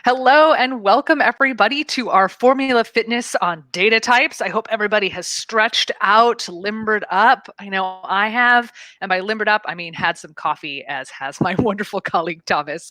Hello and welcome everybody to our Formula Fitness on data types. I hope everybody has stretched out, limbered up. I know I have, and by limbered up, I mean had some coffee, as has my wonderful colleague Thomas.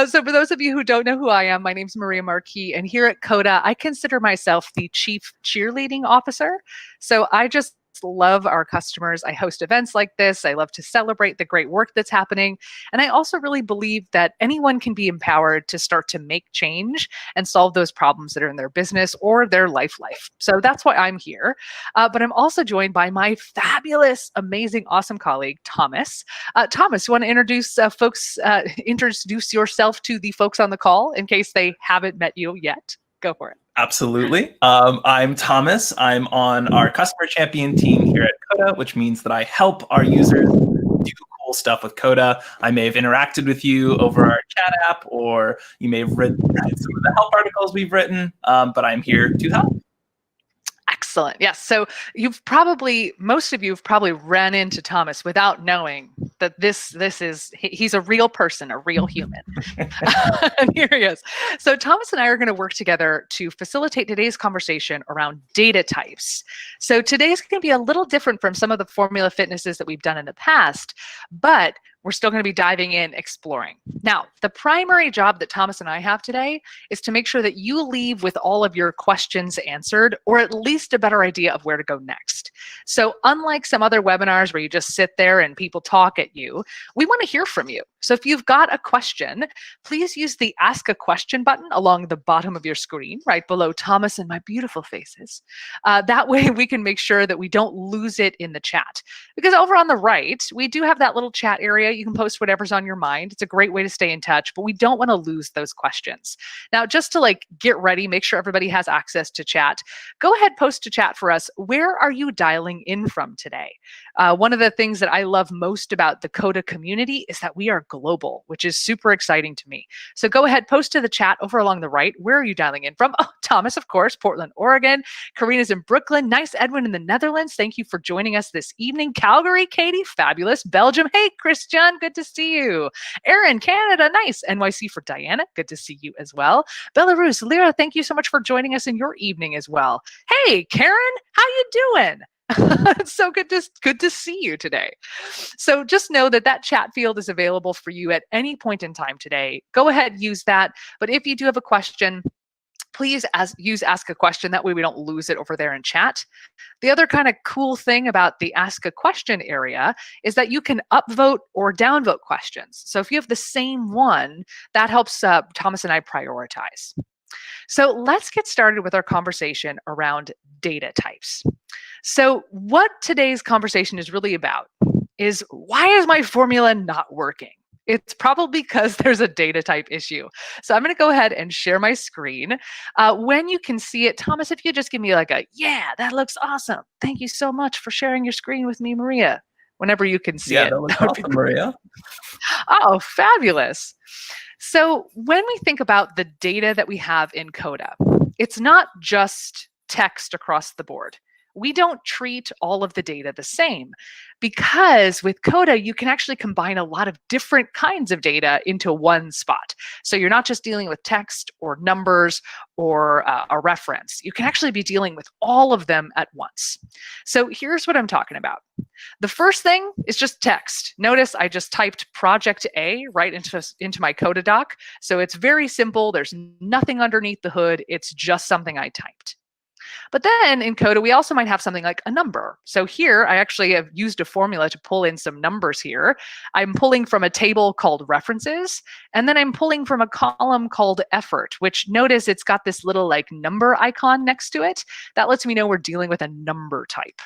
So for those of you who don't know who I am, my name is Maria Marquis, and here at Coda, I consider myself the Chief Cheerleading Officer. So I just love our customers. I host events like this. I love to celebrate the great work that's happening. And I also really believe that anyone can be empowered to start to make change and solve those problems that are in their business or their life. So that's why I'm here. But I'm also joined by my fabulous, amazing, awesome colleague, Thomas. Thomas, you want to introduce yourself to the folks on the call in case they haven't met you yet? Go for it. Absolutely. I'm Thomas. I'm on our customer champion team here at Coda, which means that I help our users do cool stuff with Coda. I may have interacted with you over our chat app, or you may have read some of the help articles we've written, but I'm here to help. Excellent. Yes. So most of you have probably ran into Thomas without knowing that he's a real person, a real human. And here he is. So Thomas and I are going to work together to facilitate today's conversation around data types. So today's going to be a little different from some of the formula fitnesses that we've done in the past, but we're still going to be diving in, exploring. Now, the primary job that Thomas and I have today is to make sure that you leave with all of your questions answered, or at least a better idea of where to go next. So unlike some other webinars where you just sit there and people talk at you, we want to hear from you. So if you've got a question, please use the Ask a Question button along the bottom of your screen, right below Thomas and my beautiful faces. That way we can make sure that we don't lose it in the chat. Because over on the right, we do have that little chat area. You can post whatever's on your mind. It's a great way to stay in touch, but we don't want to lose those questions. Now, just to get ready, make sure everybody has access to chat. Go ahead, post to chat for us. Where are you dialing in from today? One of the things that I love most about the Coda community is that we are global, which is super exciting to me. So go ahead, post to the chat over along the right. Where are you dialing in from? Oh, Thomas, of course, Portland, Oregon. Karina's in Brooklyn. Nice, Edwin in the Netherlands. Thank you for joining us this evening. Calgary, Katie, fabulous. Belgium, hey, Christian, good to see you. Aaron, Canada, nice. NYC for Diana, good to see you as well. Belarus, Lyra, thank you so much for joining us in your evening as well. Hey, Karen, how you doing? It's so good to see you today. So just know that chat field is available for you at any point in time today. Go ahead, use that. But if you do have a question, please use Ask a Question. That way we don't lose it over there in chat. The other kind of cool thing about the Ask a Question area is that you can upvote or downvote questions. So if you have the same one, that helps Thomas and I prioritize. So let's get started with our conversation around data types. So what today's conversation is really about is, why is my formula not working? It's probably because there's a data type issue. So I'm going to go ahead and share my screen. When you can see it, Thomas, if you just give me yeah, that looks awesome. Thank you so much for sharing your screen with me, Maria. Whenever you can see it. That looks awesome, Maria. Oh, fabulous. So when we think about the data that we have in Coda, it's not just text across the board. We don't treat all of the data the same, because with Coda, you can actually combine a lot of different kinds of data into one spot. So you're not just dealing with text or numbers or a reference. You can actually be dealing with all of them at once. So here's what I'm talking about. The first thing is just text. Notice I just typed Project A right into my Coda doc. So it's very simple. There's nothing underneath the hood. It's just something I typed. But then in Coda, we also might have something like a number. So here, I actually have used a formula to pull in some numbers here. I'm pulling from a table called references, and then I'm pulling from a column called effort, which notice it's got this little number icon next to it. That lets me know we're dealing with a number type.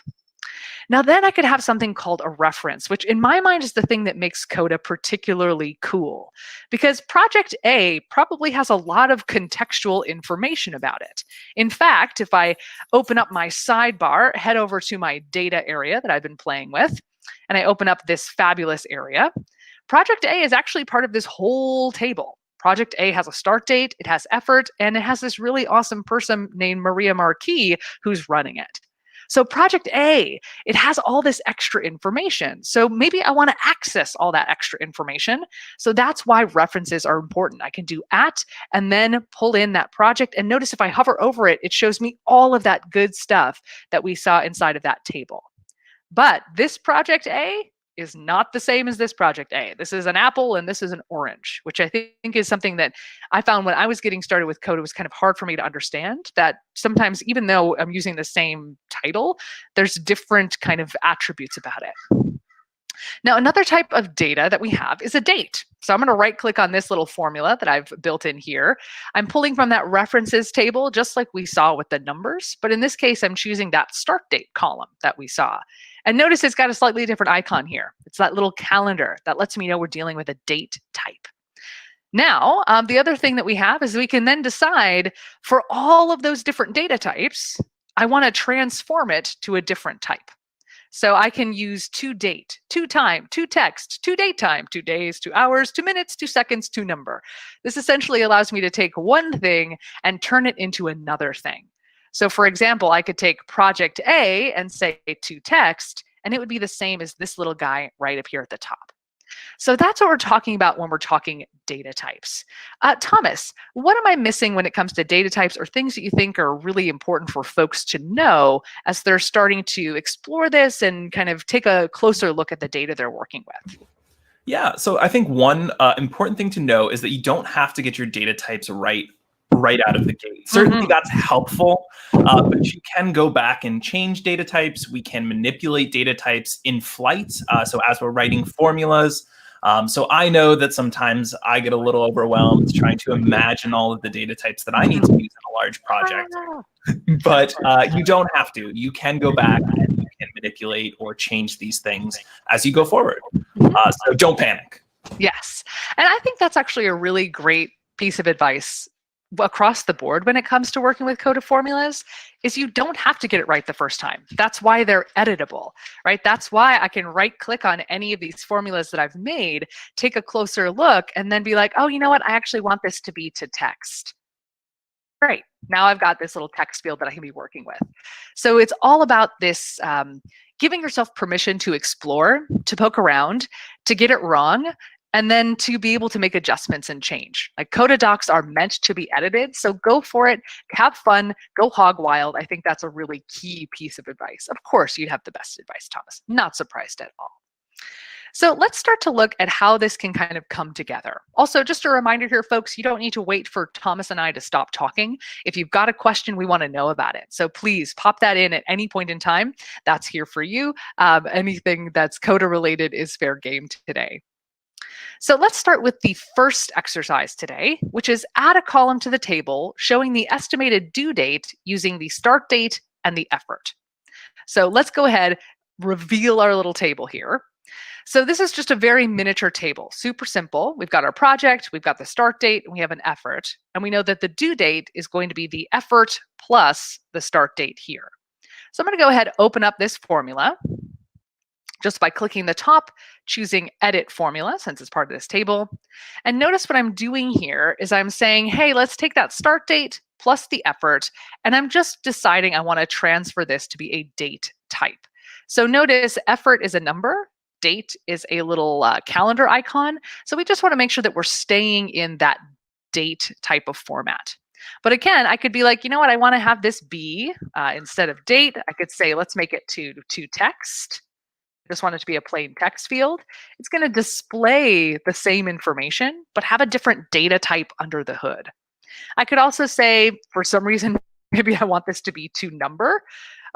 Now then I could have something called a reference, which in my mind is the thing that makes Coda particularly cool, because Project A probably has a lot of contextual information about it. In fact, if I open up my sidebar, head over to my data area that I've been playing with, and I open up this fabulous area, Project A is actually part of this whole table. Project A has a start date, it has effort, and it has this really awesome person named Maria Marquis who's running it. So project A, it has all this extra information. So maybe I want to access all that extra information. So that's why references are important. I can do at and then pull in that project. And notice if I hover over it, it shows me all of that good stuff that we saw inside of that table. But this project A is not the same as this project A. This is an apple and this is an orange, which I think is something that I found when I was getting started with Coda was kind of hard for me to understand, that sometimes even though I'm using the same title, there's different kind of attributes about it. Now, another type of data that we have is a date. So I'm going to right click on this little formula that I've built in here. I'm pulling from that references table, just like we saw with the numbers. But in this case, I'm choosing that start date column that we saw. And notice it's got a slightly different icon here. It's that little calendar that lets me know we're dealing with a date type. Now, the other thing that we have is we can then decide for all of those different data types, I want to transform it to a different type. So I can use to date, to time, to text, to date time, 2 days, 2 hours, 2 minutes, 2 seconds, to number. This essentially allows me to take one thing and turn it into another thing. So for example, I could take project A and say to text, and it would be the same as this little guy right up here at the top. So that's what we're talking about when we're talking data types. Thomas, what am I missing when it comes to data types or things that you think are really important for folks to know as they're starting to explore this and kind of take a closer look at the data they're working with? Yeah, so I think one important thing to know is that you don't have to get your data types right out of the gate. Certainly that's helpful, but you can go back and change data types. We can manipulate data types in flight. So as we're writing formulas, so I know that sometimes I get a little overwhelmed trying to imagine all of the data types that I need to use in a large project. But you don't have to. You can go back and you can manipulate or change these things as you go forward. So don't panic. Yes. And I think that's actually a really great piece of advice across the board when it comes to working with Coda formulas, is you don't have to get it right the first time. That's why they're editable, right? That's why I can right click on any of these formulas that I've made, take a closer look, and then be like, oh, you know what? I actually want this to be to text. Great. Now I've got this little text field that I can be working with. So it's all about this giving yourself permission to explore, to poke around, to get it wrong, and then to be able to make adjustments and change. Like Coda docs are meant to be edited, so go for it, have fun, go hog wild. I think that's a really key piece of advice. Of course, you'd have the best advice, Thomas. Not surprised at all. So let's start to look at how this can kind of come together. Also, just a reminder here, folks, you don't need to wait for Thomas and I to stop talking. If you've got a question, we want to know about it. So please pop that in at any point in time. That's here for you. Anything that's Coda related is fair game today. So let's start with the first exercise today, which is add a column to the table showing the estimated due date using the start date and the effort. So let's go ahead, reveal our little table here. So this is just a very miniature table, super simple. We've got our project, we've got the start date, and we have an effort. And we know that the due date is going to be the effort plus the start date here. So I'm going to go ahead, open up this formula just by clicking the top, choosing edit formula since it's part of this table. And notice what I'm doing here is I'm saying, hey, let's take that start date plus the effort, and I'm just deciding I want to transfer this to be a date type. So notice effort is a number, date is a little calendar icon. So we just want to make sure that we're staying in that date type of format. But again, I could be like, you know what, I want to have this be, instead of date, I could say, let's make it to text. Just want it to be a plain text field. It's going to display the same information, but have a different data type under the hood. I could also say, for some reason, maybe I want this to be to number.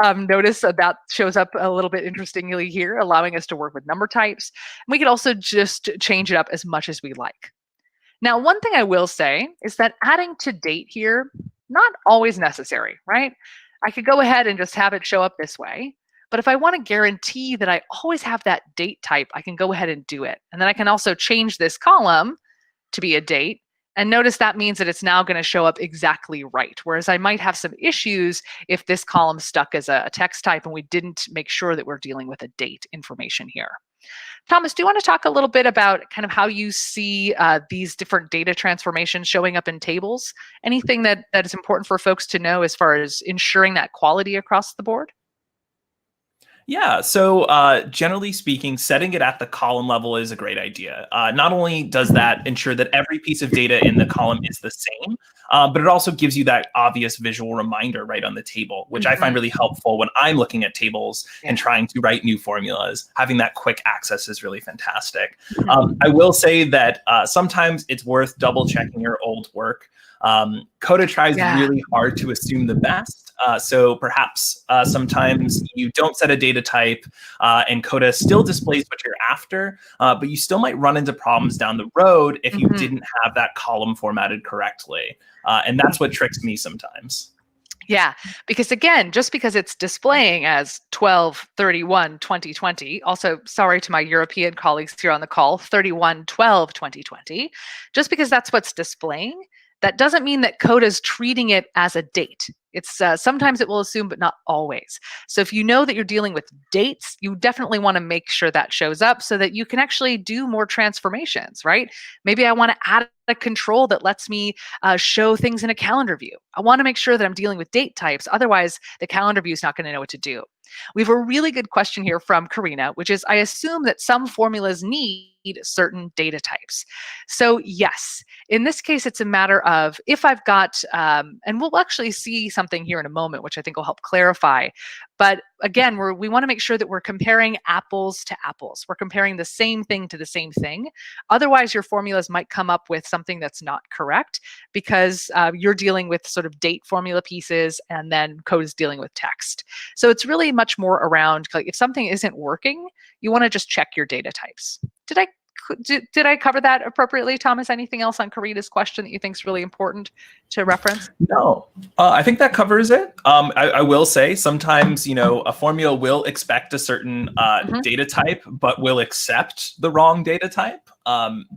Notice that shows up a little bit interestingly here, allowing us to work with number types. And we could also just change it up as much as we like. Now, one thing I will say is that adding to date here, not always necessary, right? I could go ahead and just have it show up this way. But if I want to guarantee that I always have that date type, I can go ahead and do it. And then I can also change this column to be a date. And notice that means that it's now going to show up exactly right. Whereas I might have some issues if this column stuck as a text type and we didn't make sure that we're dealing with a date information here. Thomas, do you want to talk a little bit about kind of how you see these different data transformations showing up in tables? Anything that is important for folks to know as far as ensuring that quality across the board? Yeah, so generally speaking, setting it at the column level is a great idea. Not only does that ensure that every piece of data in the column is the same, but it also gives you that obvious visual reminder right on the table, which I find really helpful when I'm looking at tables and trying to write new formulas. Having that quick access is really fantastic. I will say that sometimes it's worth double checking your old work. Coda tries really hard to assume the best. So perhaps sometimes you don't set a data type and Coda still displays what you're after, but you still might run into problems down the road if you didn't have that column formatted correctly. And that's what tricks me sometimes. Yeah, because again, just because it's displaying as 12/31/2020, also sorry to my European colleagues here on the call, 31/12/2020, just because that's what's displaying, that doesn't mean that Coda is treating it as a date. It's sometimes it will assume, but not always. So if you know that you're dealing with dates, you definitely want to make sure that shows up so that you can actually do more transformations, right? Maybe I want to add a control that lets me show things in a calendar view. I want to make sure that I'm dealing with date types. Otherwise, the calendar view is not going to know what to do. We have a really good question here from Karina, which is, I assume that some formulas need certain data types. So yes, in this case, it's a matter of if I've got, and we'll actually see something here in a moment, which I think will help clarify. But again, we want to make sure that we're comparing apples to apples. We're comparing the same thing to the same thing. Otherwise, your formulas might come up with something that's not correct because you're dealing with sort of date formula pieces and then code is dealing with text. So it's really much more around, like, if something isn't working, you want to just check your data types. Did I cover that appropriately, Thomas? Anything else on Karina's question that you think is really important to reference? No, I think that covers it. I will say sometimes, a formula will expect a certain data type, but will accept the wrong data type.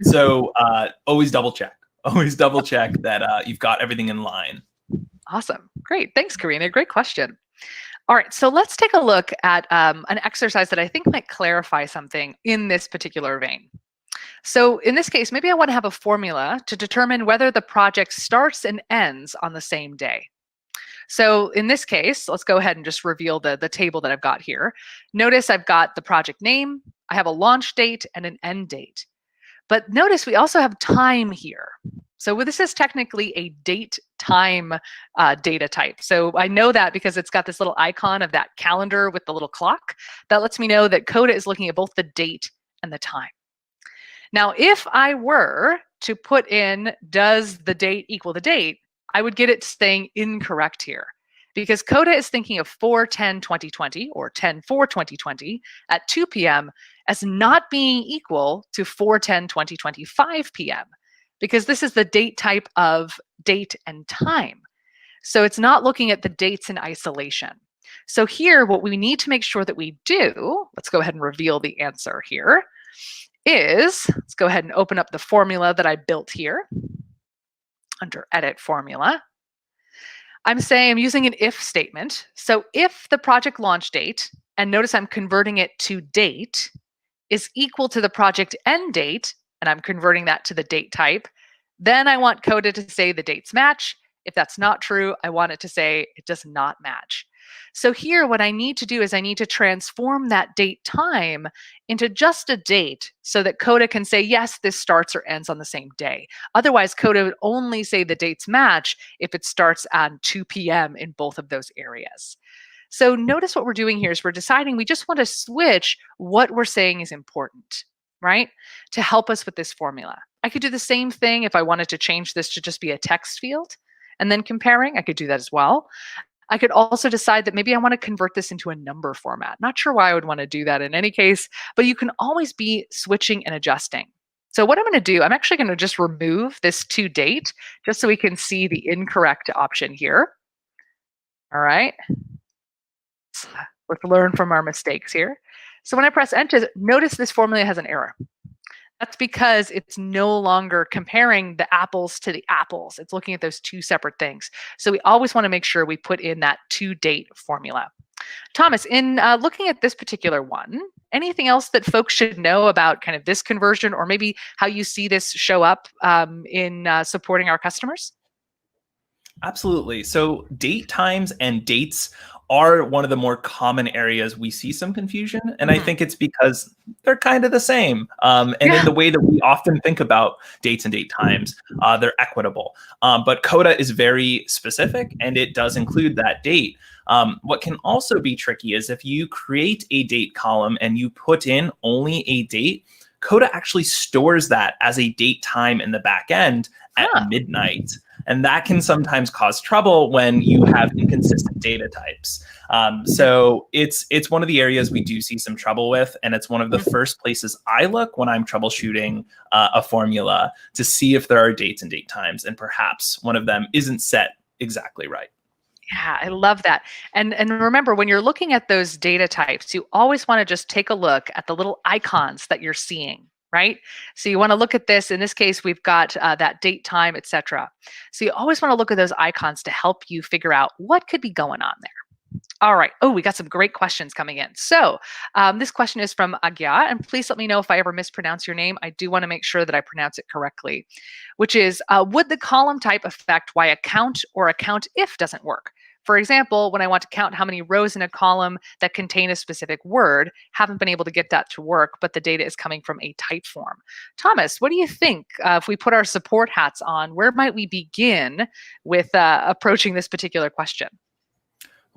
So always double check. Always double check that you've got everything in line. Awesome. Great. Thanks, Karina. Great question. All right, so let's take a look at an exercise that I think might clarify something in this particular vein. So in this case, maybe I want to have a formula to determine whether the project starts and ends on the same day. So in this case, let's go ahead and just reveal the table that I've got here. Notice I've got the project name, I have a launch date and an end date. But notice we also have time here. So this is technically a date time data type. So I know that because it's got this little icon of that calendar with the little clock. That lets me know that Coda is looking at both the date and the time. Now, if I were to put in, does the date equal the date, I would get it saying incorrect here because Coda is thinking of 4/10/2020 or 10/4/2020 at 2 p.m. as not being equal to 4/10/2025 p.m. because this is the date type of date and time. So it's not looking at the dates in isolation. So here, what we need to make sure that we do, let's go ahead and reveal the answer here, is, let's go ahead and open up the formula that I built here under Edit Formula. I'm saying I'm using an if statement. So if the project launch date, and notice I'm converting it to date, is equal to the project end date, and I'm converting that to the date type, then I want Coda to say the dates match. If that's not true, I want it to say it does not match. So here, what I need to do is I need to transform that date time into just a date so that Coda can say, yes, this starts or ends on the same day. Otherwise, Coda would only say the dates match if it starts at 2 p.m. in both of those areas. So notice what we're doing here is we're deciding we just want to switch what we're saying is important, right? To help us with this formula. I could do the same thing if I wanted to change this to just be a text field and then comparing. I could do that as well. I could also decide that maybe I want to convert this into a number format. Not sure why I would want to do that in any case, but you can always be switching and adjusting. So what I'm going to do, I'm actually going to just remove this to date just so we can see the incorrect option here. All right. Let's learn from our mistakes here. So when I press enter, notice this formula has an error. That's because it's no longer comparing the apples to the apples. It's looking at those two separate things. So we always want to make sure we put in that to date formula. Thomas, in looking at this particular one, anything else that folks should know about kind of this conversion or maybe how you see this show up in supporting our customers? Absolutely. So date times and dates are one of the more common areas we see some confusion. And I Mhm. think it's because they're kind of the same. And in Yeah. the way that we often think about dates and date times, they're equitable. But Coda is very specific and it does include that date. What can also be tricky is if you create a date column and you put in only a date, Coda actually stores that as a date time in the back end at Huh. midnight. And that can sometimes cause trouble when you have inconsistent data types. So it's one of the areas we do see some trouble with, and it's one of the first places I look when I'm troubleshooting a formula to see if there are dates and date times, and perhaps one of them isn't set exactly right. Yeah, I love that. And remember, when you're looking at those data types, you always want to just take a look at the little icons that you're seeing, right? So you want to look at this. In this case, we've got that date, time, etc. So you always want to look at those icons to help you figure out what could be going on there. All right. Oh, we got some great questions coming in. So this question is from Agya, and please let me know if I ever mispronounce your name. I do want to make sure that I pronounce it correctly, which is, would the column type affect why a count or a count if doesn't work? For example, when I want to count how many rows in a column that contain a specific word, haven't been able to get that to work, but the data is coming from a type form. Thomas, what do you think if we put our support hats on, where might we begin with approaching this particular question?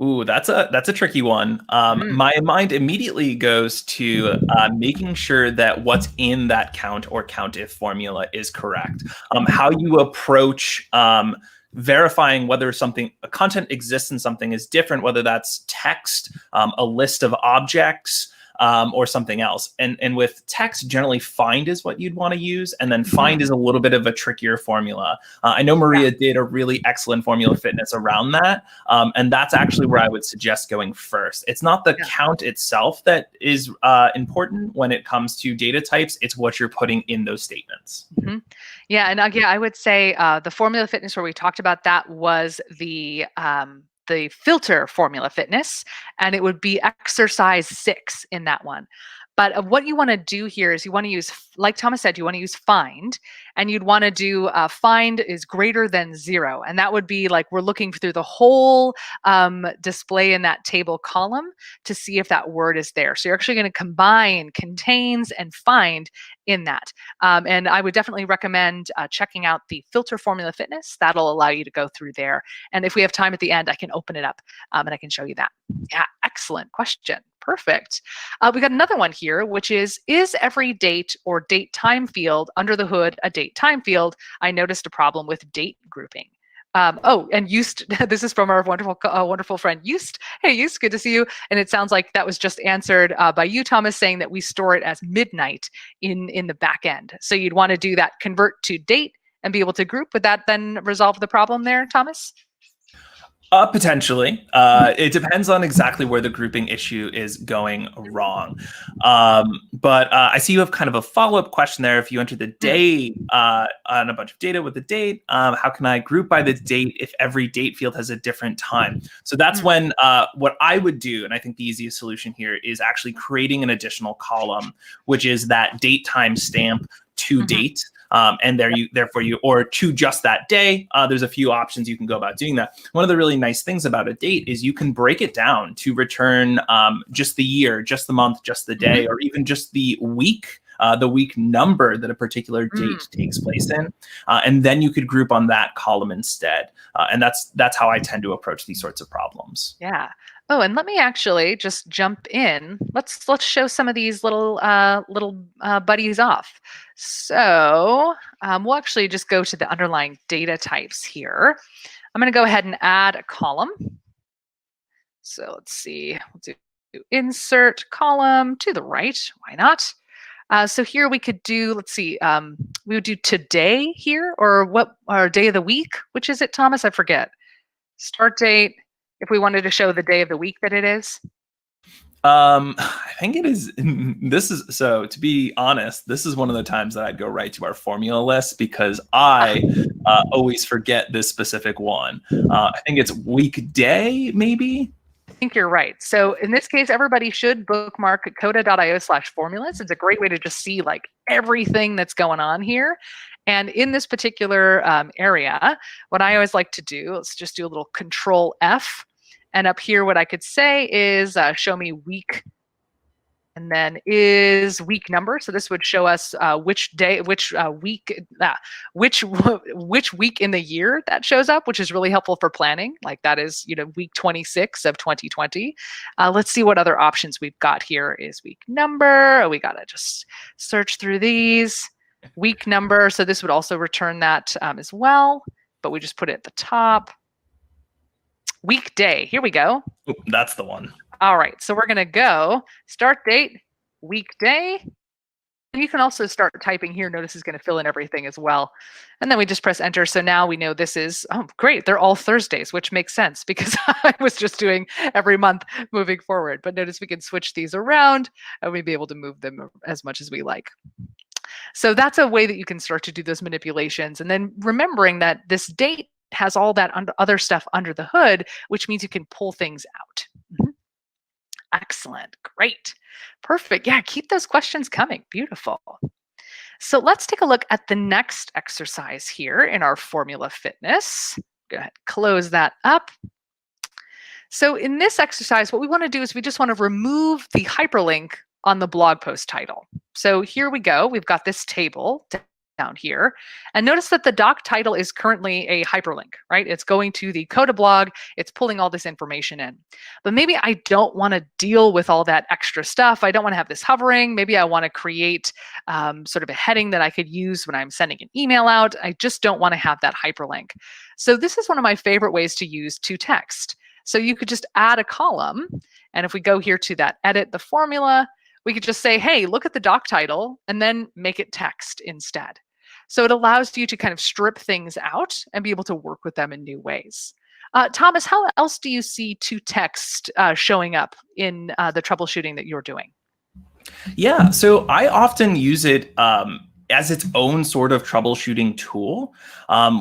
Ooh, that's a tricky one. Mm, My mind immediately goes to making sure that what's in that count or count if formula is correct. mhm. How you approach verifying whether something a content exists in something is different, whether that's text, a list of objects. Or something else. And with text, generally find is what you'd want to use. And then find Mhm. is a little bit of a trickier formula. I know Yeah. Maria did a really excellent formula fitness around that. And that's actually where I would suggest going first. It's not the Yeah. count itself that is important when it comes to data types. It's what you're putting in those statements. Mhm. Yeah, and yeah, I would say the formula fitness where we talked about that was the filter formula fitness, and it would be exercise 6 in that one. But what you want to do here is you want to use, like Thomas said, you want to use find, and you'd want to do find is greater than 0, and that would be like we're looking through the whole display in that table column to see if that word is there. So you're actually going to combine contains and find in that. And I would definitely recommend checking out the filter formula fitness. That'll allow you to go through there. And if we have time at the end, I can open it up and I can show you that. Yeah, excellent question. Perfect. We got another one here, which is every date or date time field under the hood a date time field? I noticed a problem with date grouping. Oh, and Eust, this is from our wonderful friend Eust. Hey, Eust, good to see you. And it sounds like that was just answered by you, Thomas, saying that we store it as midnight in the back end. So you'd want to do that convert to date and be able to group. Would that then resolve the problem there, Thomas? Potentially. It depends on exactly where the grouping issue is going wrong. But I see you have kind of a follow-up question there. If you enter the Mm, day on a bunch of data with the date, how can I group by the date if every date field has a different time? So that's mm, when what I would do, and I think the easiest solution here is actually creating an additional column, which is that date time stamp to mhm. date. And therefore you, or to just that day, there's a few options you can go about doing that. One of the really nice things about a date is you can break it down to return just the year, just the month, just the day, Mhm. or even just the week number that a particular Mm. date takes place in, and then you could group on that column instead. And that's how I tend to approach these sorts of problems. Yeah. Oh, and let me actually just jump in. Let's show some of these little buddies off. So we'll actually just go to the underlying data types here. I'm going to go ahead and add a column. So let's see. We'll do insert column to the right. Why not? So here we could do. Let's see. We would do today here, or what? Or day of the week. Which is it, Thomas? I forget. Start date, if we wanted to show the day of the week that it is. I think it is. This is so. To be honest, this is one of the times that I'd go right to our formula list because Ah, I always forget this specific one. I think it's weekday, maybe. I think you're right. So in this case, everybody should bookmark coda.io/formulas. It's a great way to just see like everything that's going on here. And in this particular area, what I always like to do, let's just do a little control F. And up here, what I could say is show me week, and then is week number. So this would show us which day, which week, which week in the year that shows up, which is really helpful for planning. Like that is, week 26 of 2020. Let's see what other options we've got here. Is week number. We got to just search through these. Week number. So this would also return that as well, but we just put it at the top. Weekday. Here we go. Oop, that's the one. All right, so we're going to go start date, weekday. And you can also start typing here. Notice it's going to fill in everything as well. And then we just press enter. So now we know this is, oh, great. They're all Thursdays, which makes sense because I was just doing every month moving forward. But notice we can switch these around and we'd be able to move them as much as we like. So that's a way that you can start to do those manipulations. And then remembering that this date has all that other stuff under the hood, which means you can pull things out. Excellent. Great. Perfect. Yeah, keep those questions coming. Beautiful. So let's take a look at the next exercise here in our formula fitness. Go ahead, close that up. So in this exercise, what we want to do is we just want to remove the hyperlink on the blog post title. So here we go. We've got this table down here. And notice that the doc title is currently a hyperlink, right? It's going to the Coda blog. It's pulling all this information in. But maybe I don't want to deal with all that extra stuff. I don't want to have this hovering. Maybe I want to create sort of a heading that I could use when I'm sending an email out. I just don't want to have that hyperlink. So this is one of my favorite ways to use to text. So you could just add a column. And if we go here to that edit the formula, we could just say, hey, look at the doc title and then make it text instead. So it allows you to kind of strip things out and be able to work with them in new ways. Thomas, how else do you see to text showing up in the troubleshooting that you're doing? Yeah, so I often use it as its own sort of troubleshooting tool,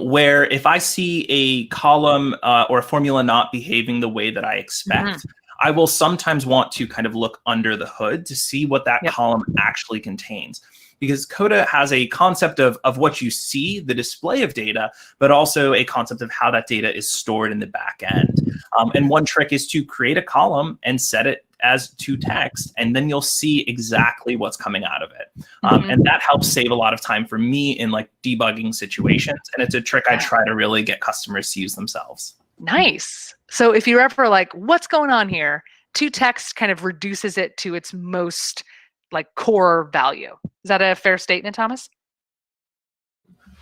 where if I see a column or a formula not behaving the way that I expect, I will sometimes want to kind of look under the hood to see what that column actually contains. Because Coda has a concept of what you see, the display of data, but also a concept of how that data is stored in the back end. And one trick is to create a column and set it as to text, and then you'll see exactly what's coming out of it. And that helps save a lot of time for me in like debugging situations. And it's a trick I try to really get customers to use themselves. Nice. So if you're ever like, what's going on here? To text kind of reduces it to its most like core value. Is that a fair statement, Thomas?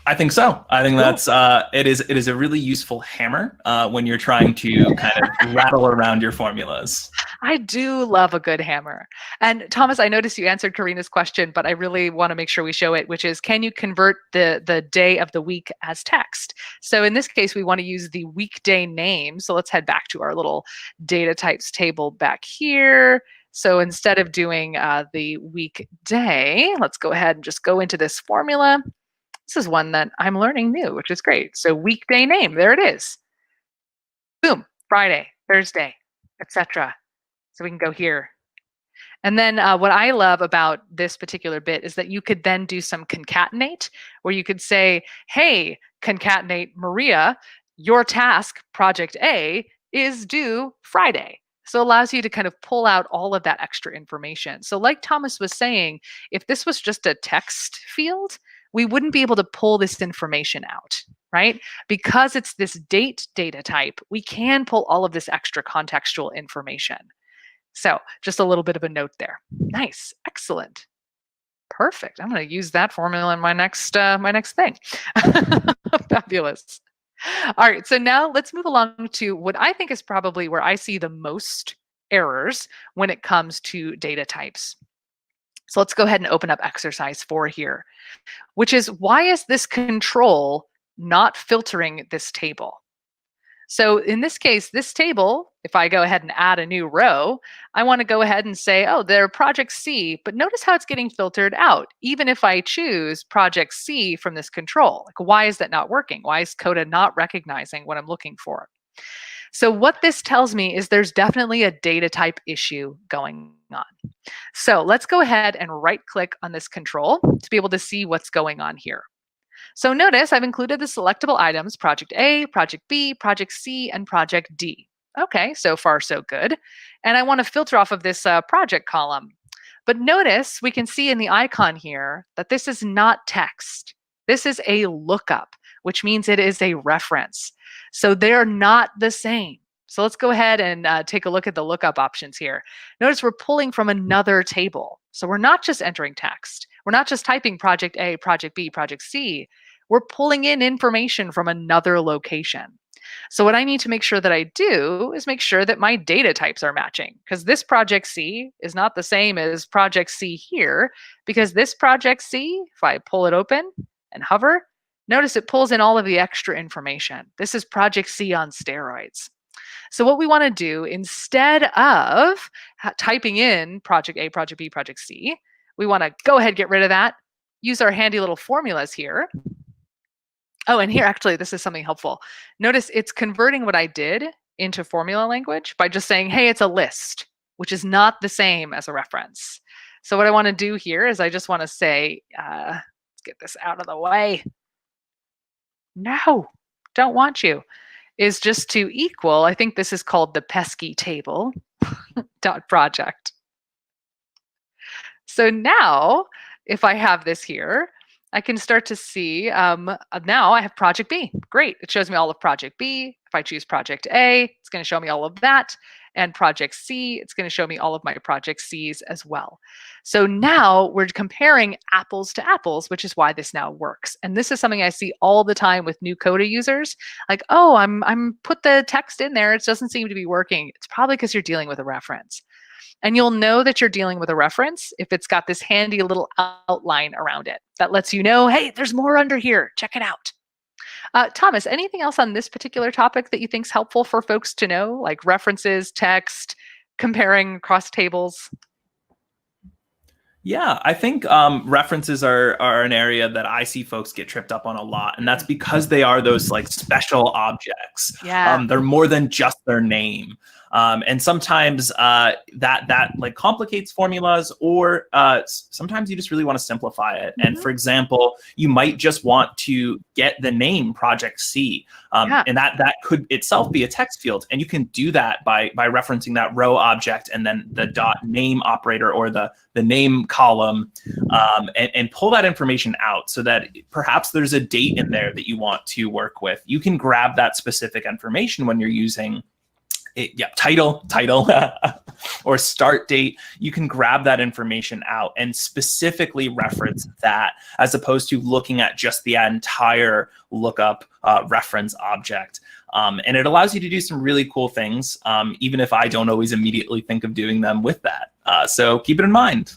I think so. I think that's it is a really useful hammer when you're trying to kind of rattle around your formulas. I do love a good hammer. And Thomas, I noticed you answered Karina's question, but I really want to make sure we show it, which is, can you convert the day of the week as text? So in this case, we want to use the weekday name. So let's head back to our little data types table back here. So instead of doing the weekday, let's go ahead and just go into this formula. This is one that I'm learning new, which is great. So weekday name, there it is. Boom, Friday, Thursday, etc. So we can go here. And then what I love about this particular bit is that you could then do some concatenate, where you could say, hey, concatenate Maria, your task, project A, is due Friday. So it allows you to kind of pull out all of that extra information. So like Thomas was saying, if this was just a text field, we wouldn't be able to pull this information out, right? Because it's this date data type, we can pull all of this extra contextual information. So just a little bit of a note there. Nice, excellent, perfect. I'm going to use that formula in my next thing. Fabulous. All right, so now let's move along to what I think is probably where I see the most errors when it comes to data types. So let's go ahead and open up exercise 4 here, which is, why is this control not filtering this table? So in this case, this table, if I go ahead and add a new row, I want to go ahead and say, oh, they're project C, but notice how it's getting filtered out, even if I choose project C from this control. Like, why is that not working? Why is Coda not recognizing what I'm looking for? So what this tells me is there's definitely a data type issue going on. So let's go ahead and right click on this control to be able to see what's going on here. So notice I've included the selectable items, project A, project B, project C, and project D. Okay, so far so good. And I want to filter off of this project column. But notice we can see in the icon here that this is not text. This is a lookup, which means it is a reference. So they're not the same. So let's go ahead and take a look at the lookup options here. Notice we're pulling from another table. So we're not just entering text. We're not just typing project A, project B, project C. We're pulling in information from another location. So what I need to make sure that I do is make sure that my data types are matching, because this project C is not the same as project C here, because this project C, if I pull it open and hover, notice it pulls in all of the extra information. This is project C on steroids. So what we want to do, instead of typing in project A, project B, project C, we want to go ahead, get rid of that, use our handy little formulas here. Oh, and here, actually, this is something helpful. Notice it's converting what I did into formula language by just saying, hey, it's a list, which is not the same as a reference. So what I want to do here is I just want to say, let's get this out of the way. No, don't want you. Is just to equal, I think this is called the pesky table dot project. So now, if I have this here, I can start to see, now I have project B. Great, it shows me all of project B. If I choose project A, it's gonna show me all of that. And project C, it's gonna show me all of my project Cs as well. So now we're comparing apples to apples, which is why this now works. And this is something I see all the time with new Coda users. Like, oh, I'm put the text in there, it doesn't seem to be working. It's probably because you're dealing with a reference. And you'll know that you're dealing with a reference if it's got this handy little outline around it that lets you know, hey, there's more under here. Check it out. Thomas, anything else on this particular topic that you think is helpful for folks to know, like references, text, comparing across tables? Yeah, I think references are an area that I see folks get tripped up on a lot, and that's because they are those like special objects. Yeah. They're more than just their name, and sometimes that like complicates formulas, or sometimes you just really want to simplify it. And for example, you might just want to get the name Project C, and that could itself be a text field, and you can do that by referencing that row object and then the dot name operator or the name column, and pull that information out so that perhaps there's a date in there that you want to work with. You can grab that specific information when you're using it, title, or start date. You can grab that information out and specifically reference that, as opposed to looking at just the entire lookup reference object. And it allows you to do some really cool things, even if I don't always immediately think of doing them with that. So keep it in mind.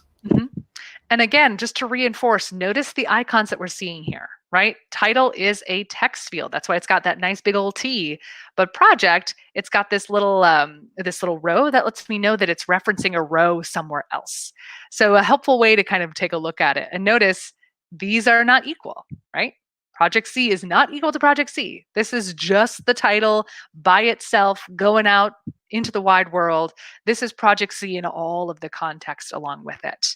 And again, just to reinforce, notice the icons that we're seeing here, right? Title is a text field. That's why it's got that nice big old T. But project, it's got this little row that lets me know that it's referencing a row somewhere else. So a helpful way to kind of take a look at it. And notice these are not equal, right? Project C is not equal to Project C. This is just the title by itself going out into the wide world. This is Project C and all of the context along with it.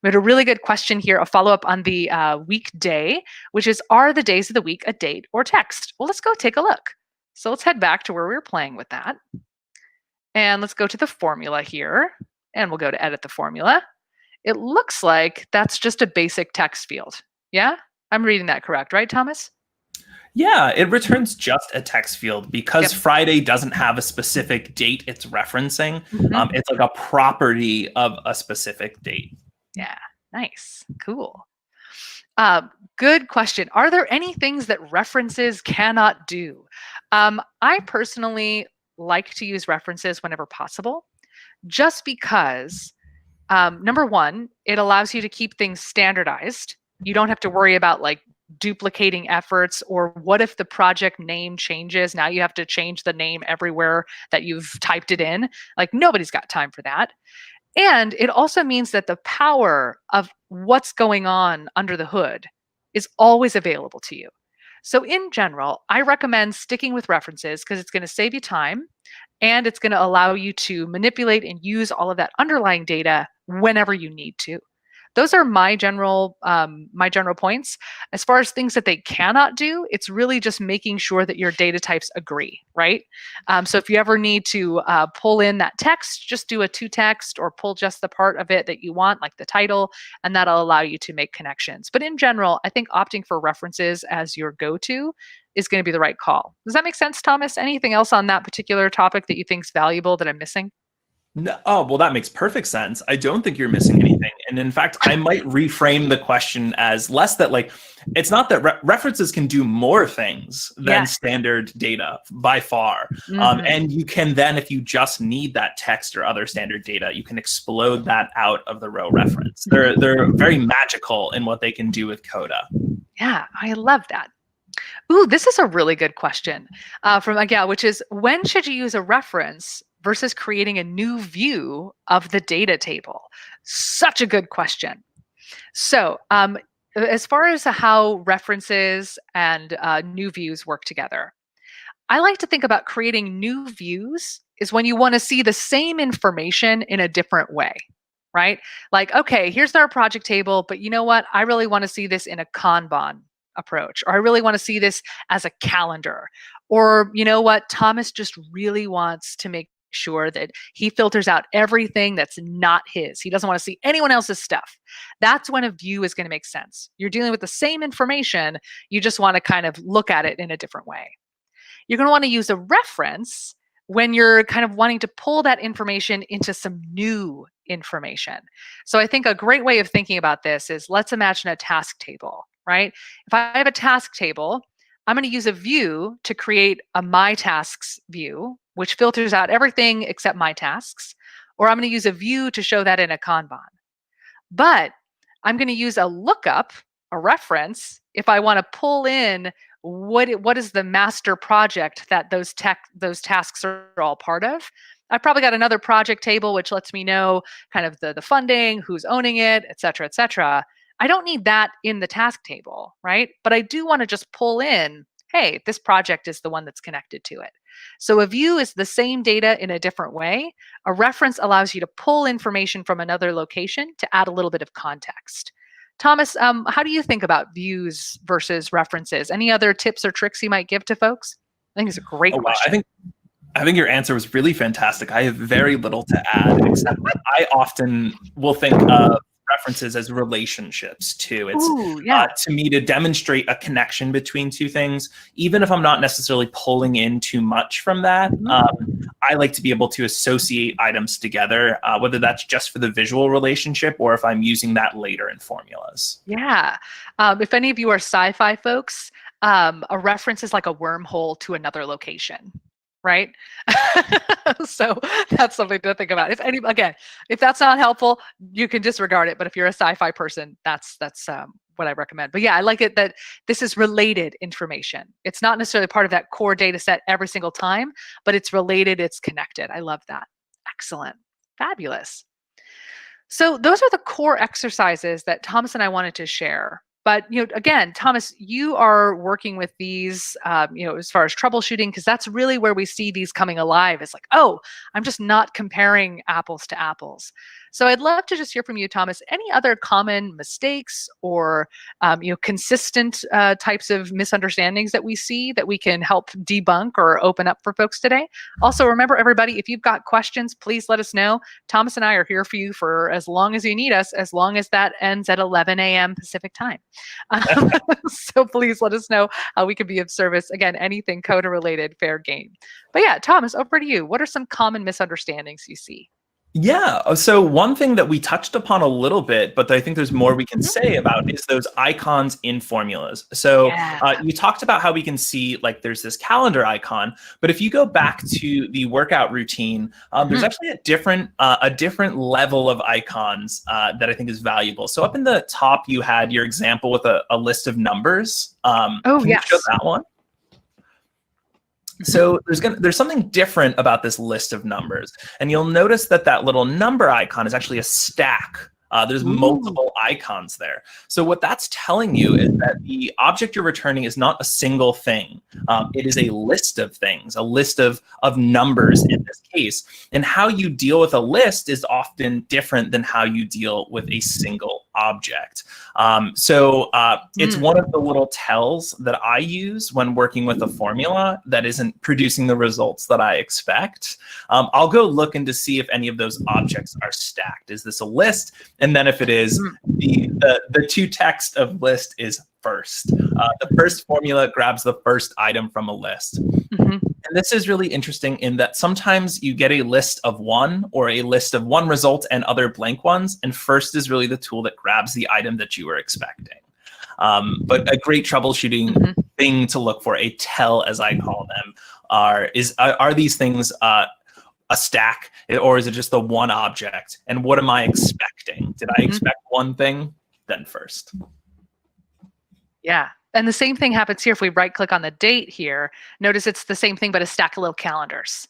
We had a really good question here, a follow-up on the weekday, which is, are the days of the week a date or text? Well, let's go take a look. So let's head back to where we were playing with that. And let's go to the formula here, and we'll go to edit the formula. It looks like that's just a basic text field. Yeah? I'm reading that correct, right, Thomas? Yeah, it returns just a text field because Friday doesn't have a specific date it's referencing. It's like a property of a specific date. Yeah, nice, cool. Good question. Are there any things that references cannot do? I personally like to use references whenever possible, just because, number one, it allows you to keep things standardized. You don't have to worry about like duplicating efforts, or what if the project name changes? Now you have to change the name everywhere that you've typed it in. Like, nobody's got time for that. And it also means that the power of what's going on under the hood is always available to you. So in general, I recommend sticking with references because it's going to save you time, and it's going to allow you to manipulate and use all of that underlying data whenever you need to. those are my general points. As far as things that they cannot do, it's really just making sure that your data types agree, right? So if you ever need to pull in that text, just do a to text or pull just the part of it that you want, like the title, and that'll allow you to make connections. But in general, I think opting for references as your go-to is going to be the right call. Does that make sense, Thomas? Anything else on that particular topic that you think is valuable that I'm missing? No, oh, well, that makes perfect sense. I don't think you're missing anything. And in fact, I might reframe the question as less that like, it's not that references can do more things than Yes. standard data by far. And you can then, if you just need that text or other standard data, you can explode that out of the row reference. They're very magical in what they can do with Coda. Yeah, I love that. Ooh, this is a really good question from Agal, which is when should you use a reference versus creating a new view of the data table? Such a good question. So, as far as how references and new views work together, I like to think about creating new views is when you want to see the same information in a different way, right? Like, okay, here's our project table, but you know what? I really want to see this in a Kanban approach, or I really want to see this as a calendar. Or, you know what? Thomas just really wants to make sure that he filters out everything that's not his. He doesn't want to see anyone else's stuff. That's when a view is going to make sense. You're dealing with the same information, you just want to kind of look at it in a different way. You're going to want to use a reference when you're kind of wanting to pull that information into some new information. So I think a great way of thinking about this is, let's imagine a task table, right? If I have a task table, I'm going to use a view to create a My Tasks view, which filters out everything except my tasks, or I'm going to use a view to show that in a Kanban. But I'm going to use a lookup, a reference, if I want to pull in what is the master project that those tasks are all part of. I've probably got another project table which lets me know kind of the funding, who's owning it, et cetera, et cetera. I don't need that in the task table, right? But I do want to just pull in, hey, this project is the one that's connected to it. So a view is the same data in a different way. A reference allows you to pull information from another location to add a little bit of context. Thomas, how do you think about views versus references? Any other tips or tricks you might give to folks? I think it's a great Wow. question. I think your answer was really fantastic. I have very little to add, except that I often will think of references as relationships too. It's Ooh, yeah. to me to demonstrate a connection between two things, even if I'm not necessarily pulling in too much from that. I like to be able to associate items together, whether that's just for the visual relationship or if I'm using that later in formulas. Yeah. If any of you are sci-fi folks, a reference is like a wormhole to another location, right? So that's something to think about. If that's not helpful, you can disregard it. But if you're a sci-fi person, that's what I recommend. But yeah, I like it that this is related information. It's not necessarily part of that core data set every single time, but it's related, it's connected. I love that. Excellent. Fabulous. So those are the core exercises that Thomas and I wanted to share. But again, Thomas, you are working with these, as far as troubleshooting, because that's really where we see these coming alive. It's like, oh, I'm just not comparing apples to apples. So I'd love to just hear from you, Thomas. Any other common mistakes or consistent types of misunderstandings that we see that we can help debunk or open up for folks today? Also, remember, everybody, if you've got questions, please let us know. Thomas and I are here for you for as long as you need us, as long as that ends at 11 a.m. Pacific time. So please let us know how we can be of service. Again, anything Coda related, fair game. But yeah, Thomas, over to you. What are some common misunderstandings you see? Yeah. So one thing that we touched upon a little bit, but I think there's more we can say about is those icons in formulas. So you talked about how we can see like there's this calendar icon, but if you go back to the workout routine, there's actually a different level of icons that I think is valuable. So up in the top, you had your example with a list of numbers. Can you show that one? So there's something different about this list of numbers, and you'll notice that that little number icon is actually a stack. There's multiple icons there. So what that's telling you is that the object you're returning is not a single thing. It is a list of things, a list of numbers in this case. And how you deal with a list is often different than how you deal with a single object. It's one of the little tells that I use when working with a formula that isn't producing the results that I expect. I'll go look into see if any of those objects are stacked. Is this a list? And then if it is, the to text of list is first. The first formula grabs the first item from a list. And this is really interesting in that sometimes you get a list of one or a list of one result and other blank ones. And first is really the tool that grabs the item that you were expecting. But a great troubleshooting thing to look for, a tell as I call them, are these things a stack, or is it just the one object? And what am I expecting? Did I expect one thing? Then first. Yeah. And the same thing happens here if we right click on the date here. Notice it's the same thing, but a stack of little calendars.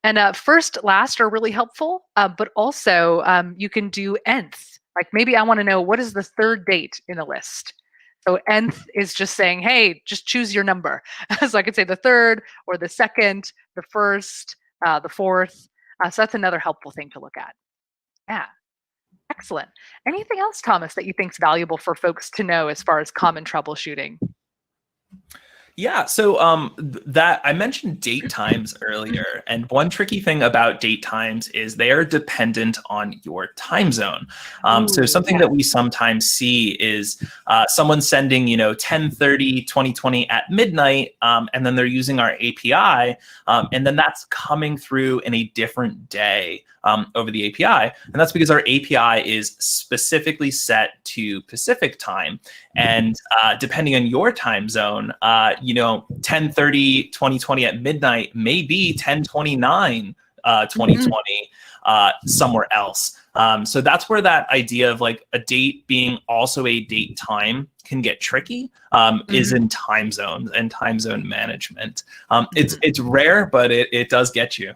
And first, last are really helpful, but also you can do nth. Like maybe I want to know what is the third date in the list. So nth is just saying, hey, just choose your number. So I could say the third or the second, the first, the fourth. So that's another helpful thing to look at. Yeah. Excellent. Anything else, Thomas, that you think is valuable for folks to know as far as common troubleshooting? Yeah, so that I mentioned date times earlier, and one tricky thing about date times is they are dependent on your time zone. So something that we sometimes see is someone sending, 10:30, 2020 at midnight, and then they're using our API, and then that's coming through in a different day over the API, and that's because our API is specifically set to Pacific time, and depending on your time zone, 10:30, 2020 at midnight may be 10:29, 2020 somewhere else. So that's where that idea of like a date being also a date time can get tricky, is in time zones and time zone management. It's rare, but it does get you.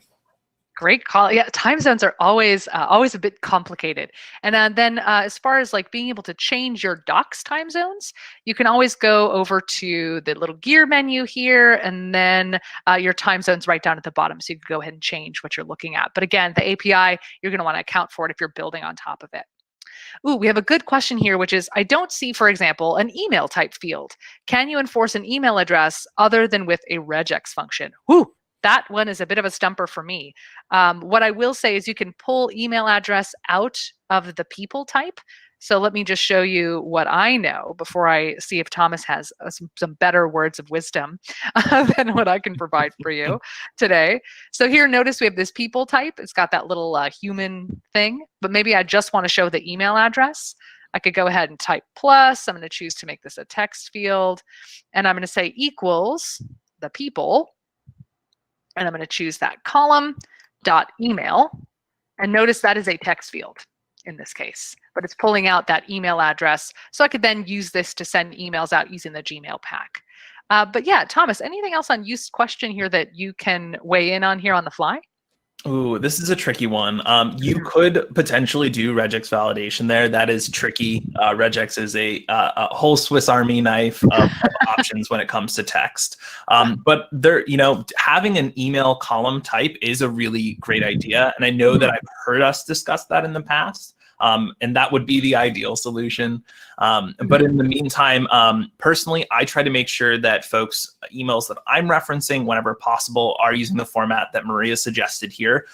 Great call. Yeah, time zones are always a bit complicated. And then as far as like being able to change your docs time zones, you can always go over to the little gear menu here, and then your time zone's right down at the bottom. So you can go ahead and change what you're looking at. But again, the API, you're going to want to account for it if you're building on top of it. Ooh, we have a good question here, which is, I don't see, for example, an email type field. Can you enforce an email address other than with a regex function? Ooh, that one is a bit of a stumper for me. What I will say is you can pull email address out of the people type. So let me just show you what I know before I see if Thomas has some better words of wisdom than what I can provide for you today. So here, notice we have this people type. It's got that little human thing, but maybe I just want to show the email address. I could go ahead and type plus. I'm going to choose to make this a text field, and I'm going to say equals the people. And I'm going to choose that column dot email. And notice that is a text field in this case, but it's pulling out that email address. So I could then use this to send emails out using the Gmail pack. But yeah, Thomas, anything else on use question here that you can weigh in on here on the fly? Ooh, this is a tricky one. You could potentially do regex validation there. That is tricky. Regex is a whole Swiss Army knife of options when it comes to text. But there, having an email column type is a really great idea. And I know that I've heard us discuss that in the past. And that would be the ideal solution. But in the meantime, personally, I try to make sure that folks' emails that I'm referencing whenever possible are using the format that Maria suggested here,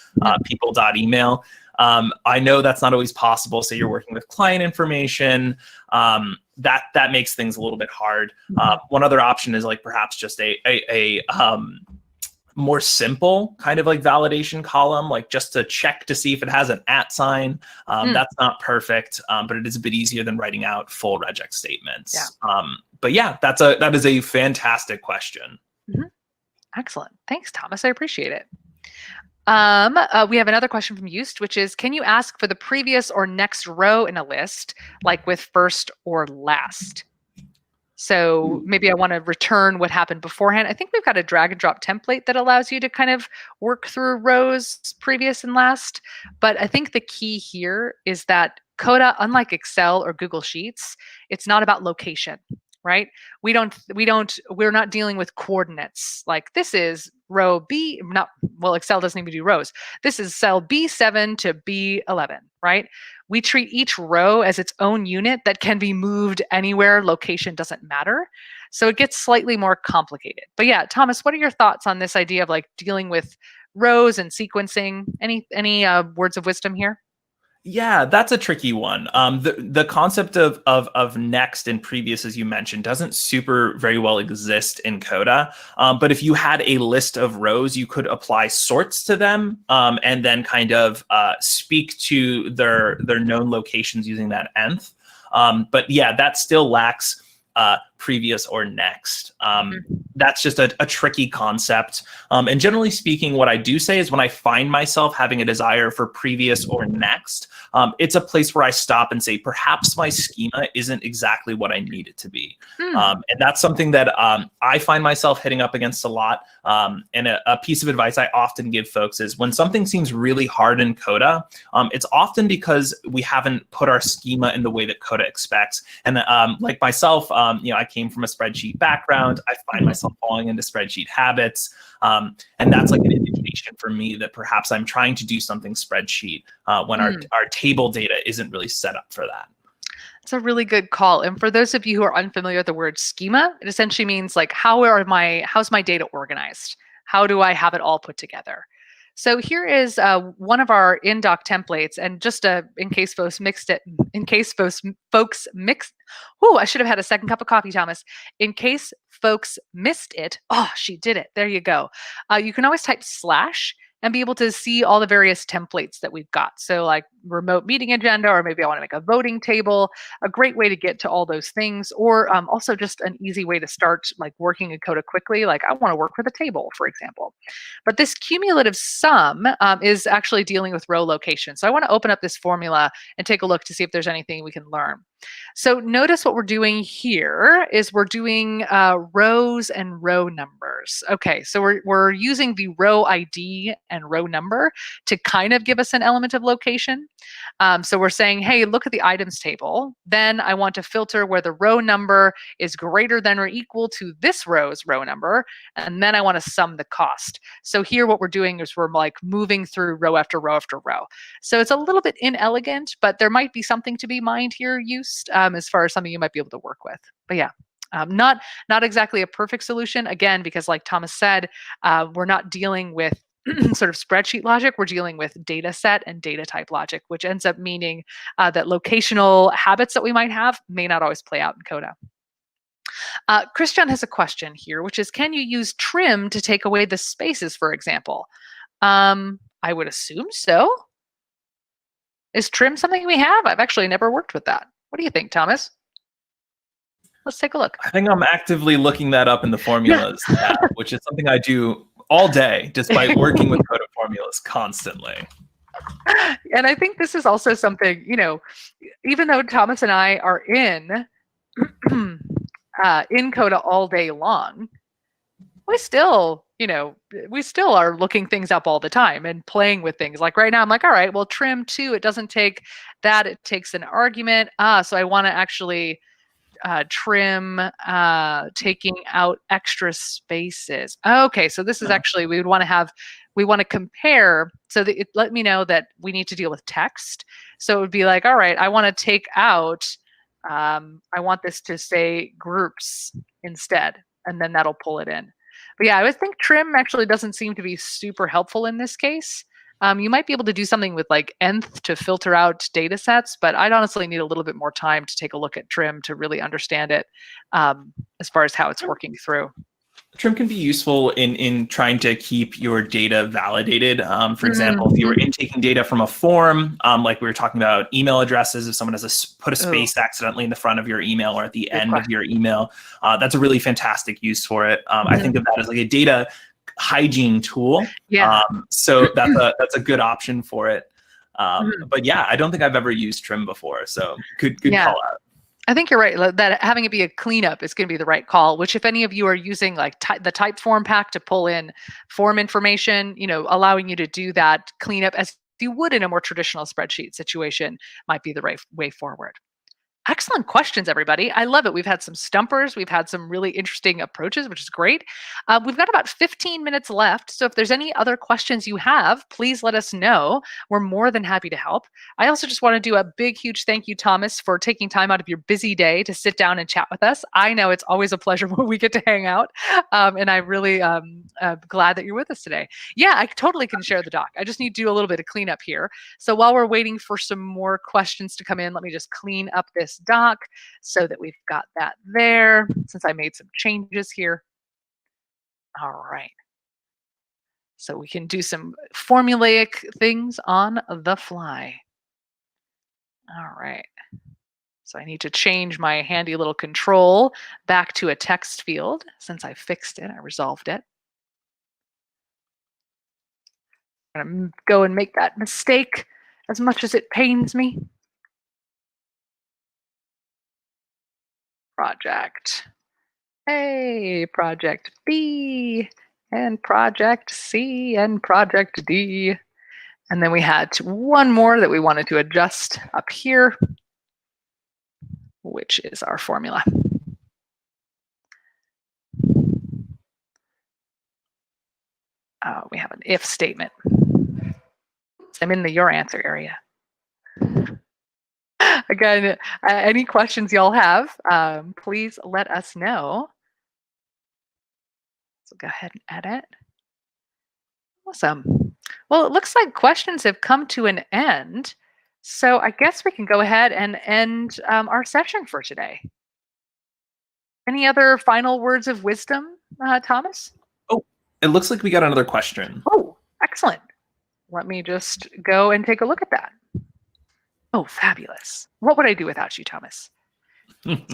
people.email. I know that's not always possible. So you're working with client information. That makes things a little bit hard. One other option is like perhaps just a more simple kind of like validation column, like just to check to see if it has an @ sign. That's not perfect, but it is a bit easier than writing out full regex statements. Yeah. But yeah, that is a fantastic question. Excellent. Thanks, Thomas. I appreciate it. We have another question from Eust, which is, can you ask for the previous or next row in a list, like with first or last? So maybe I want to return what happened beforehand. I think we've got a drag and drop template that allows you to kind of work through rows previous and last. But I think the key here is that Coda, unlike Excel or Google Sheets, it's not about location, right? We're not dealing with coordinates. Like this is row B, not, well, Excel doesn't even do rows. This is cell B7 to B11, right? We treat each row as its own unit that can be moved anywhere, location doesn't matter. So it gets slightly more complicated. But yeah, Thomas, what are your thoughts on this idea of like dealing with rows and sequencing? Any words of wisdom here? Yeah, that's a tricky one. The concept of next and previous, as you mentioned, doesn't super very well exist in Coda. But if you had a list of rows, you could apply sorts to them, and then kind of speak to their known locations using that nth. But yeah, that still lacks previous or next. That's just a tricky concept. And generally speaking, what I do say is when I find myself having a desire for previous or next, it's a place where I stop and say, perhaps my schema isn't exactly what I need it to be. And that's something that I find myself hitting up against a lot. And a piece of advice I often give folks is when something seems really hard in Coda, it's often because we haven't put our schema in the way that Coda expects. And like myself, I came from a spreadsheet background. I find myself falling into spreadsheet habits. And that's like an indication for me that perhaps I'm trying to do something spreadsheet when our table data isn't really set up for that. It's a really good call. And for those of you who are unfamiliar with the word schema, it essentially means like how's my data organized? How do I have it all put together? So here is one of our in-doc templates, and just in case folks mixed it, I should have had a second cup of coffee, Thomas. In case folks missed it, oh, she did it. There you go. You can always type / and be able to see all the various templates that we've got. So like remote meeting agenda, or maybe I want to make a voting table, a great way to get to all those things, or also just an easy way to start like working in Coda quickly. Like I want to work with a table, for example. But this cumulative sum is actually dealing with row location. So I want to open up this formula and take a look to see if there's anything we can learn. So notice what we're doing here is we're doing rows and row numbers. Okay, so we're using the row ID and row number to kind of give us an element of location. So we're saying, hey, look at the items table. Then I want to filter where the row number is greater than or equal to this row's row number. And then I want to sum the cost. So here what we're doing is we're like moving through row after row after row. So it's a little bit inelegant, but there might be something to be mined here used as far as something you might be able to work with. But yeah. Not exactly a perfect solution, again, because like Thomas said, we're not dealing with sort of spreadsheet logic. We're dealing with data set and data type logic, which ends up meaning that locational habits that we might have may not always play out in Coda. Christian has a question here, which is, can you use trim to take away the spaces, for example? I would assume so. Is trim something we have? I've actually never worked with that. What do you think, Thomas? Let's take a look. I think I'm actively looking that up in the formulas tab, which is something I do all day, despite working with Coda formulas constantly. And I think this is also something, even though Thomas and I are in Coda all day long, we still are looking things up all the time and playing with things. Like right now, I'm like, all right, well, trim 2, it doesn't take that, it takes an argument. So I want to actually trim taking out extra spaces. Okay, so this is actually, we want to compare so that it let me know that we need to deal with text. So it would be like, all right, I want to take out, I want this to say groups instead, and then that'll pull it in. But yeah, I would think trim actually doesn't seem to be super helpful in this case. You might be able to do something with like nth to filter out data sets, but I'd honestly need a little bit more time to take a look at trim to really understand it as far as how it's working through. Trim can be useful in trying to keep your data validated. For example, if you were intaking data from a form, like we were talking about email addresses, if someone has put a space accidentally in the front of your email or at the end of your email, that's a really fantastic use for it. I think of that as like a data hygiene tool. Yeah. So that's a good option for it. But yeah, I don't think I've ever used trim before. So good call out. I think you're right that having it be a cleanup is going to be the right call, which if any of you are using like the type form pack to pull in form information, allowing you to do that cleanup as you would in a more traditional spreadsheet situation might be the right way forward. Excellent questions, everybody. I love it. We've had some stumpers. We've had some really interesting approaches, which is great. We've got about 15 minutes left. So if there's any other questions you have, please let us know. We're more than happy to help. I also just want to do a big, huge thank you, Thomas, for taking time out of your busy day to sit down and chat with us. I know it's always a pleasure when we get to hang out. And I really glad that you're with us today. Yeah, I totally can share the doc. I just need to do a little bit of cleanup here. So while we're waiting for some more questions to come in, let me just clean up this doc so that we've got that there, since I made some changes here. All right. So we can do some formulaic things on the fly. All right. So I need to change my handy little control back to a text field since I fixed it, I resolved it. I'm going to go and make that mistake as much as it pains me. Project. Hey, project B and project C and project D. And then we had one more that we wanted to adjust up here, which is our formula. We have an if statement. I'm in the your answer area. Again, any questions y'all have, please let us know. So go ahead and edit. Awesome. Well, it looks like questions have come to an end. So I guess we can go ahead and end our session for today. Any other final words of wisdom, Thomas? Oh, it looks like we got another question. Oh, excellent. Let me just go and take a look at that. Oh, fabulous. What would I do without you, Thomas?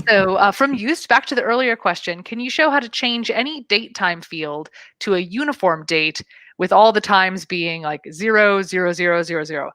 So from use, back to the earlier question, can you show how to change any date time field to a uniform date with all the times being like 0, 0, 0, 0, 0?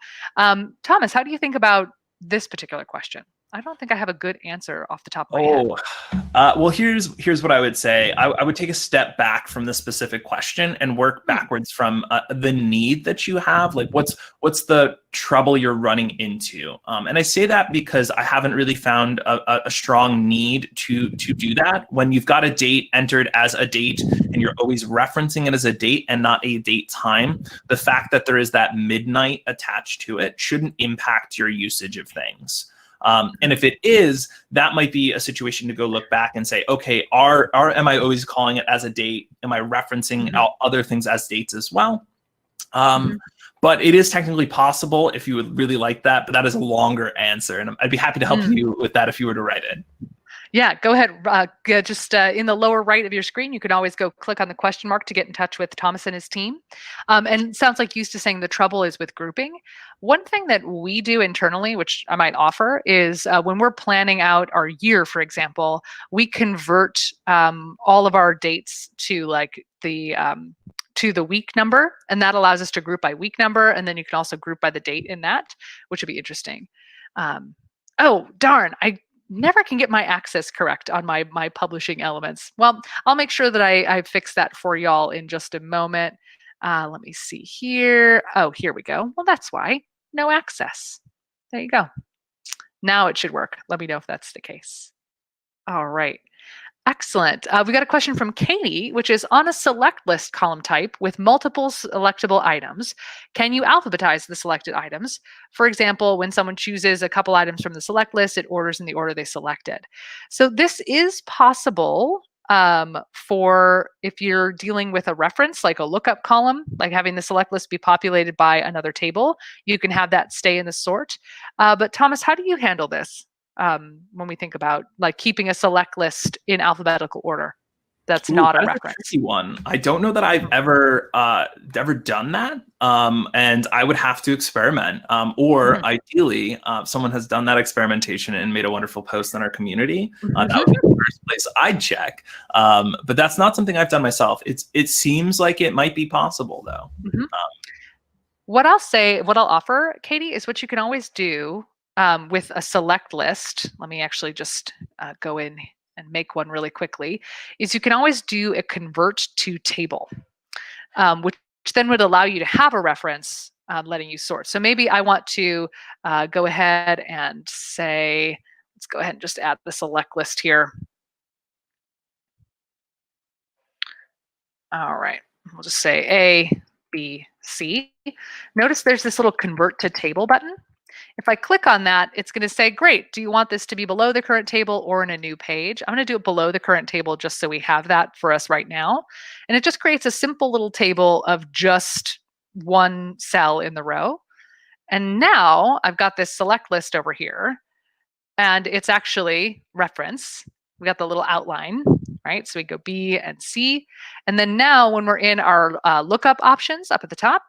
Thomas, how do you think about this particular question? I don't think I have a good answer off the top of my head. Well, here's what I would say. I would take a step back from the specific question and work backwards from the need that you have. Like, what's the trouble you're running into? And I say that because I haven't really found a strong need to do that. When you've got a date entered as a date and you're always referencing it as a date and not a date time, the fact that there is that midnight attached to it shouldn't impact your usage of things. And if it is, that might be a situation to go look back and say, okay, am I always calling it as a date? Am I referencing out other things as dates as well? But it is technically possible if you would really like that, but that is a longer answer. And I'd be happy to help you with that if you were to write it. Yeah, go ahead. Just in the lower right of your screen, you can always go click on the question mark to get in touch with Thomas and his team. And it sounds like used to saying the trouble is with grouping. One thing that we do internally, which I might offer, is when we're planning out our year, for example, we convert all of our dates to like the week number, and that allows us to group by week number, and then you can also group by the date in that, which would be interesting. Oh, darn, I never can get my access correct on my publishing elements. Well, I'll make sure that I fix that for y'all in just a moment. Let me see here. Oh, here we go. Well, that's why. No access. There you go. Now it should work. Let me know if that's the case. All right. Excellent. We got a question from Katie, which is on a select list column type with multiple selectable items, can you alphabetize the selected items? For example, when someone chooses a couple items from the select list, it orders in the order they selected. So this is possible for if you're dealing with a reference, like a lookup column, like having the select list be populated by another table, you can have that stay in the sort. But Thomas, how do you handle this? When we think about like keeping a select list in alphabetical order, that's not a reference. A tricky one. I don't know that I've ever done that, and I would have to experiment. Or ideally, someone has done that experimentation and made a wonderful post in our community. That would be the first place I'd check. But that's not something I've done myself. It seems like it might be possible though. What I'll offer, Katie, is what you can always do. With a select list, let me actually just go in and make one really quickly, is you can always do a convert to table, which then would allow you to have a reference letting you sort. So maybe I want to go ahead and say, Let's go ahead and just add the select list here. All right, we'll just say A, B, C. Notice there's this little convert to table button. If I click on that, it's going to say, great, do you want this to be below the current table or in a new page? I'm going to do it below the current table just so we have that for us right now. And it just creates a simple little table of just one cell in the row. And now I've got this select list over here, and it's actually reference. We got the little outline, right? So we go B and C. And then now when we're in our lookup options up at the top,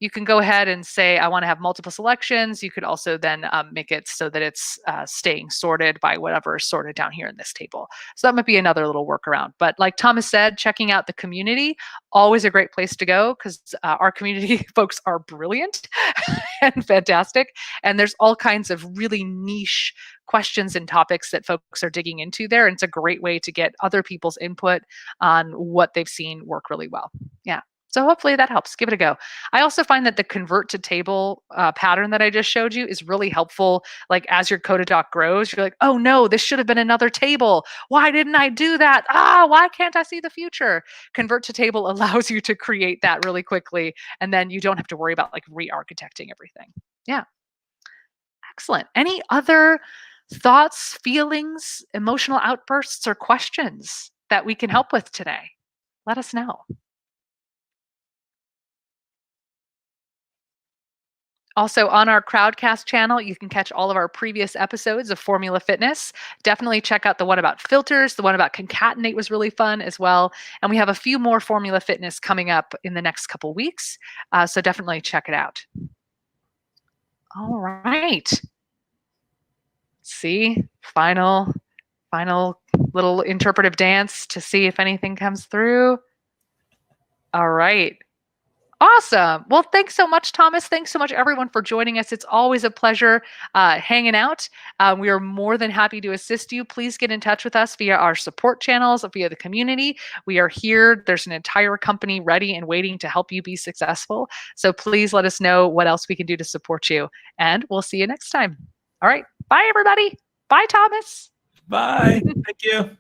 you can go ahead and say, I want to have multiple selections. You could also then make it so that it's staying sorted by whatever is sorted down here in this table. So that might be another little workaround. But like Thomas said, checking out the community, always a great place to go because our community folks are brilliant and fantastic. And there's all kinds of really niche questions and topics that folks are digging into there. And it's a great way to get other people's input on what they've seen work really well. Yeah. So hopefully that helps. Give it a go. I also find that the convert to table pattern that I just showed you is really helpful. Like as your Coda doc grows, you're like, oh no, this should have been another table. Why didn't I do that? Why can't I see the future? Convert to table allows you to create that really quickly. And then you don't have to worry about like re-architecting everything. Yeah. Excellent. Any other thoughts, feelings, emotional outbursts, or questions that we can help with today? Let us know. Also, on our Crowdcast channel, you can catch all of our previous episodes of Formula Fitness. Definitely check out the one about filters. The one about concatenate was really fun as well. And we have a few more Formula Fitness coming up in the next couple weeks. So definitely check it out. All right. See, final little interpretive dance to see if anything comes through. All right. Awesome. Well, thanks so much, Thomas. Thanks so much, everyone, for joining us. It's always a pleasure hanging out. We are more than happy to assist you. Please get in touch with us via our support channels, via the community. We are here. There's an entire company ready and waiting to help you be successful. So please let us know what else we can do to support you. And we'll see you next time. All right. Bye, everybody. Bye, Thomas. Bye. Thank you.